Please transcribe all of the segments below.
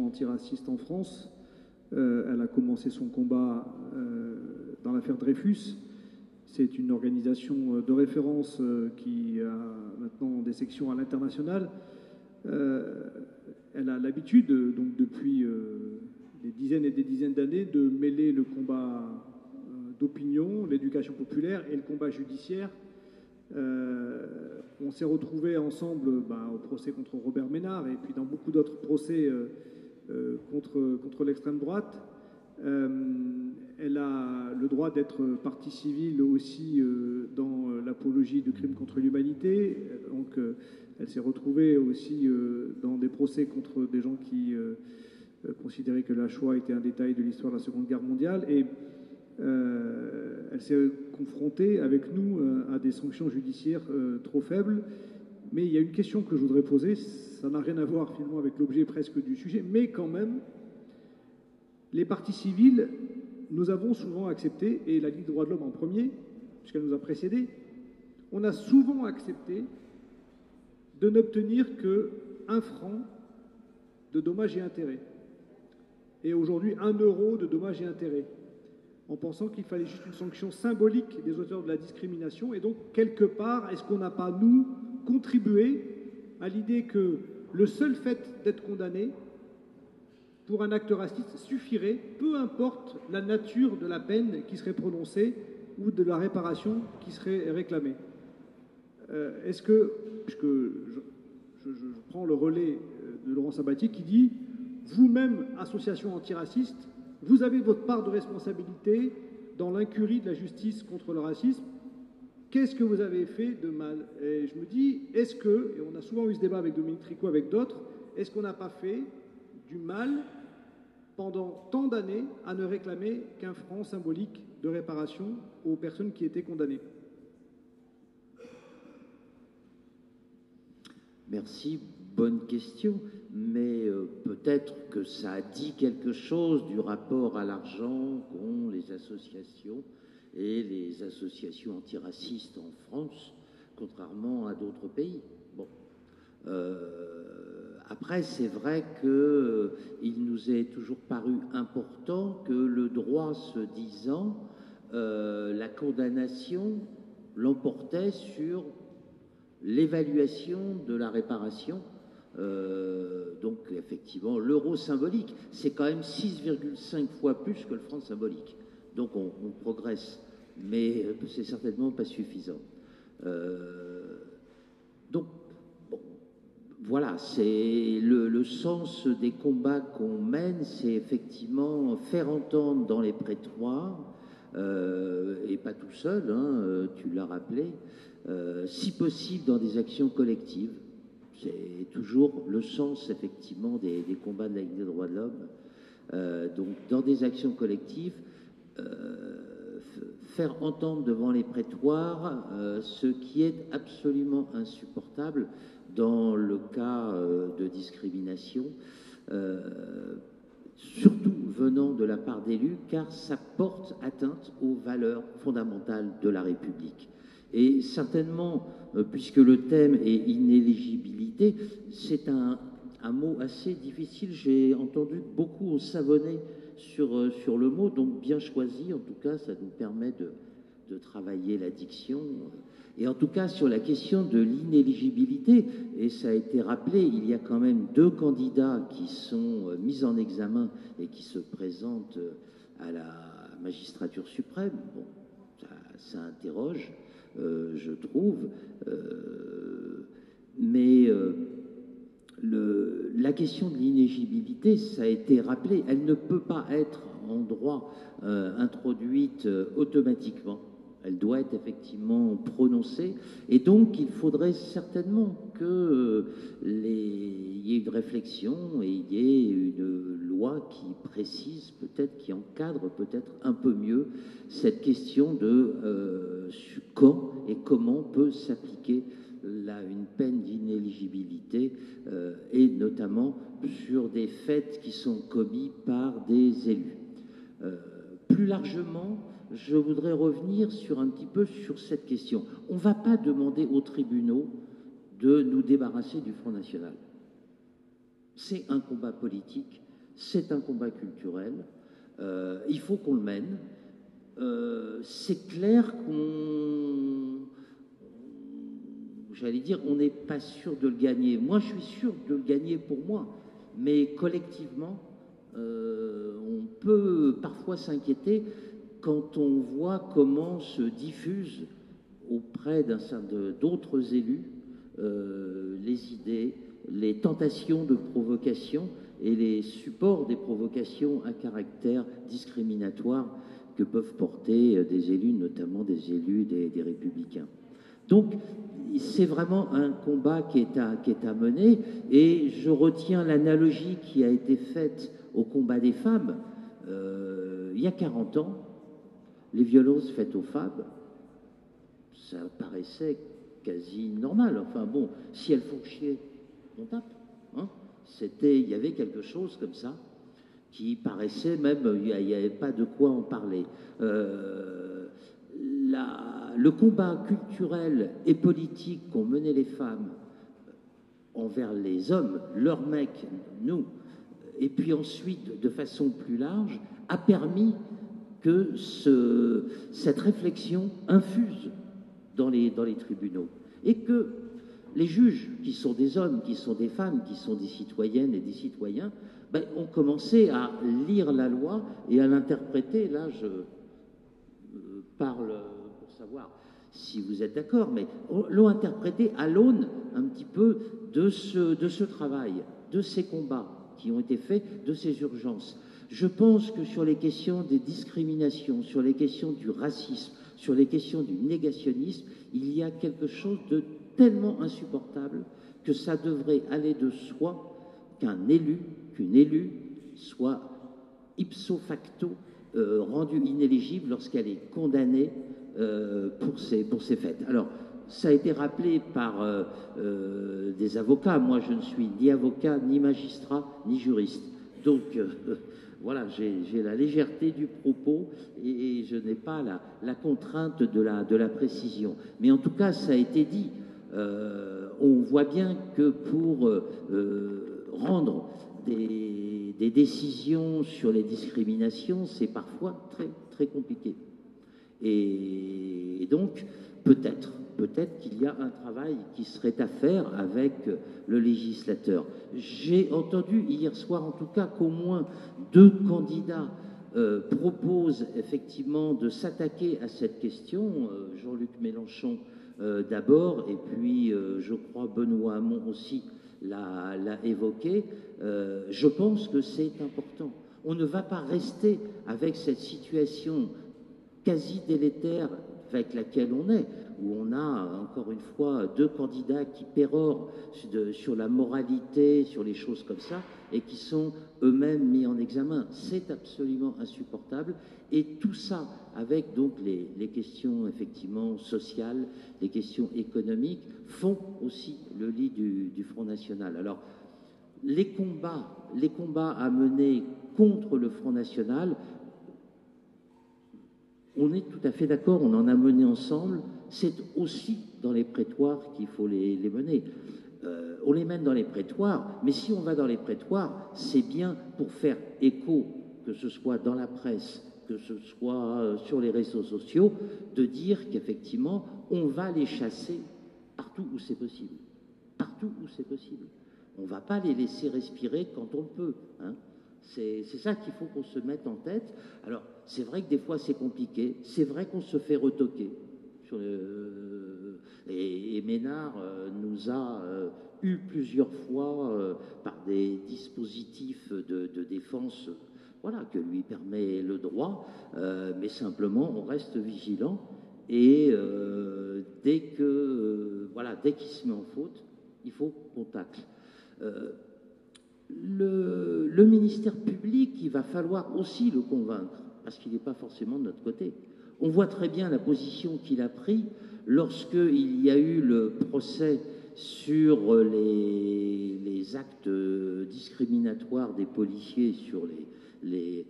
Antiraciste en France. Elle a commencé son combat dans l'affaire Dreyfus. C'est une organisation de référence qui a maintenant des sections à l'international. Elle a l'habitude, donc depuis des dizaines et des dizaines d'années, de mêler le combat d'opinion, l'éducation populaire et le combat judiciaire. On s'est retrouvés ensemble au procès contre Robert Ménard et puis dans beaucoup d'autres procès contre l'extrême droite. Elle a le droit d'être partie civile aussi dans l'apologie de crimes contre l'humanité. Donc elle s'est retrouvée aussi dans des procès contre des gens qui considéraient que la Shoah était un détail de l'histoire de la Seconde Guerre mondiale. Et elle s'est confrontée avec nous à des sanctions judiciaires trop faibles. Mais il y a une question que je voudrais poser, ça n'a rien à voir finalement avec l'objet presque du sujet, mais quand même, les partis civils, nous avons souvent accepté, et la Ligue des droits de l'homme en premier, puisqu'elle nous a précédés, on a souvent accepté de n'obtenir que 1 franc de dommages et intérêts. Et aujourd'hui, 1 euro de dommages et intérêts, en pensant qu'il fallait juste une sanction symbolique des auteurs de la discrimination. Et donc, quelque part, est-ce qu'on n'a pas, nous, contribué à l'idée que le seul fait d'être condamné pour un acte raciste suffirait, peu importe la nature de la peine qui serait prononcée ou de la réparation qui serait réclamée. Est-ce que, puisque je prends le relais de Laurent Sabatier qui dit « Vous-même, association antiraciste, vous avez votre part de responsabilité dans l'incurie de la justice contre le racisme. Qu'est-ce que vous avez fait de mal ?» Et je me dis, est-ce que, et on a souvent eu ce débat avec Dominique Tricot, avec d'autres, est-ce qu'on n'a pas fait du mal pendant tant d'années à ne réclamer qu'1 franc symbolique de réparation aux personnes qui étaient condamnées? Merci, bonne question, mais peut-être que ça a dit quelque chose du rapport à l'argent qu'ont les associations et les associations antiracistes en France, contrairement à d'autres pays. Bon. Après, c'est vrai qu'il nous est toujours paru important que le droit se disant, la condamnation l'emportait sur l'évaluation de la réparation. Donc, effectivement, l'euro symbolique, c'est quand même 6,5 fois plus que le franc symbolique. Donc, on progresse, mais c'est certainement pas suffisant. Donc, bon, voilà, c'est le sens des combats qu'on mène, c'est effectivement faire entendre dans les prétoires, et pas tout seul, hein, tu l'as rappelé, si possible dans des actions collectives. C'est toujours le sens, effectivement, des combats de la Ligue des droits de l'homme. Donc, dans des actions collectives, faire entendre devant les prétoires ce qui est absolument insupportable dans le cas de discrimination, surtout venant de la part d'élus, car ça porte atteinte aux valeurs fondamentales de la République. Et certainement, puisque le thème est inéligibilité, c'est un mot assez difficile. J'ai entendu beaucoup savonner sur le mot, donc bien choisi. En tout cas, ça nous permet de travailler la diction. Et en tout cas, sur la question de l'inéligibilité, et ça a été rappelé, il y a quand même 2 candidats qui sont mis en examen et qui se présentent à la magistrature suprême. Bon, ça interroge. Je trouve, mais la question de l'inéligibilité, ça a été rappelé, elle ne peut pas être en droit introduite automatiquement. Elle doit être effectivement prononcée, et donc il faudrait certainement qu'il y ait une réflexion et il y ait une loi qui précise peut-être, qui encadre peut-être un peu mieux cette question de quand et comment peut s'appliquer une peine d'inéligibilité, et notamment sur des faits qui sont commis par des élus. Plus largement, je voudrais revenir un petit peu sur cette question. On ne va pas demander aux tribunaux de nous débarrasser du Front National. C'est un combat politique, c'est un combat culturel. Il faut qu'on le mène. C'est clair j'allais dire, on n'est pas sûr de le gagner. Moi, je suis sûr de le gagner pour moi, mais collectivement, on peut parfois s'inquiéter quand on voit comment se diffusent auprès d'autres élus les idées, les tentations de provocation et les supports des provocations à caractère discriminatoire que peuvent porter des élus, notamment des élus des Républicains. Donc, c'est vraiment un combat qui est à mener, et je retiens l'analogie qui a été faite au combat des femmes. Il y a 40 ans, les violences faites aux femmes, ça paraissait quasi normal. Enfin bon, si elles font chier, on tape. Hein, il y avait quelque chose comme ça qui paraissait même, il n'y avait pas de quoi en parler. Le combat culturel et politique qu'ont mené les femmes envers les hommes, leurs mecs, nous, et puis ensuite de façon plus large, a permis que cette réflexion infuse dans les tribunaux, et que les juges, qui sont des hommes, qui sont des femmes, qui sont des citoyennes et des citoyens, ont commencé à lire la loi et à l'interpréter. Là, je parle pour savoir si vous êtes d'accord, mais l'ont interprété à l'aune un petit peu de ce travail, de ces combats qui ont été faits, de ces urgences. Je pense que sur les questions des discriminations, sur les questions du racisme, sur les questions du négationnisme, il y a quelque chose de tellement insupportable que ça devrait aller de soi qu'une élue soit ipso facto rendue inéligible lorsqu'elle est condamnée pour ces faits. Alors, ça a été rappelé par des avocats. Moi, je ne suis ni avocat, ni magistrat, ni juriste. Donc, voilà, j'ai la légèreté du propos et je n'ai pas la contrainte de la précision. Mais en tout cas, ça a été dit. On voit bien que pour rendre des décisions sur les discriminations, c'est parfois très, très compliqué. Et donc, peut-être qu'il y a un travail qui serait à faire avec le législateur. J'ai entendu hier soir, en tout cas, qu'au moins 2 candidats proposent effectivement de s'attaquer à cette question. Jean-Luc Mélenchon d'abord, et puis je crois Benoît Hamon aussi l'a évoqué. Je pense que c'est important. On ne va pas rester avec cette situation quasi délétère avec laquelle on est, où on a encore une fois 2 candidats qui pérorent sur la moralité, sur les choses comme ça, et qui sont eux-mêmes mis en examen. C'est absolument insupportable. Et tout ça, avec donc les questions effectivement sociales, les questions économiques, font aussi le lit du Front National. Alors, les combats à mener contre le Front National, on est tout à fait d'accord, on en a mené ensemble. C'est aussi dans les prétoires qu'il faut les mener. On les mène dans les prétoires, mais si on va dans les prétoires, c'est bien pour faire écho, que ce soit dans la presse, que ce soit sur les réseaux sociaux, de dire qu'effectivement, on va les chasser partout où c'est possible. Partout où c'est possible. On ne va pas les laisser respirer quand on le peut. Hein. C'est ça qu'il faut qu'on se mette en tête. Alors, c'est vrai que des fois, c'est compliqué. C'est vrai qu'on se fait retoquer. Et Ménard nous a eu plusieurs fois par des dispositifs de défense, voilà, que lui permet le droit, mais simplement on reste vigilant et dès qu'il se met en faute, il faut qu'on tacle. Le ministère public, il va falloir aussi le convaincre, parce qu'il n'est pas forcément de notre côté. On voit très bien la position qu'il a prise lorsqu'il y a eu le procès sur les actes discriminatoires des policiers sur les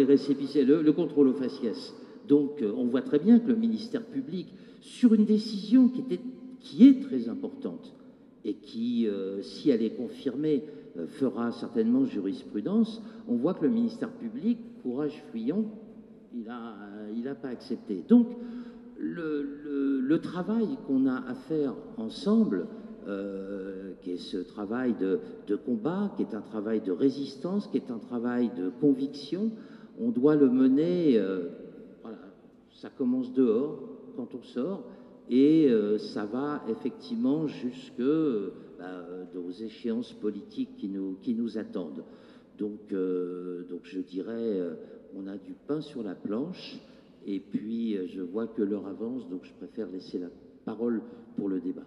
récépissés, le contrôle aux faciès. Donc, on voit très bien que le ministère public, sur une décision qui est très importante et qui, si elle est confirmée, fera certainement jurisprudence, on voit que le ministère public, Courage Fillon, il n'a pas accepté. Donc, le travail qu'on a à faire ensemble, qui est ce travail de combat, qui est un travail de résistance, qui est un travail de conviction, on doit le mener, voilà, ça commence dehors, quand on sort, et ça va effectivement jusque aux échéances politiques qui nous attendent. Donc je dirais, on a du pain sur la planche, et puis je vois que l'heure avance, donc je préfère laisser la parole pour le débat.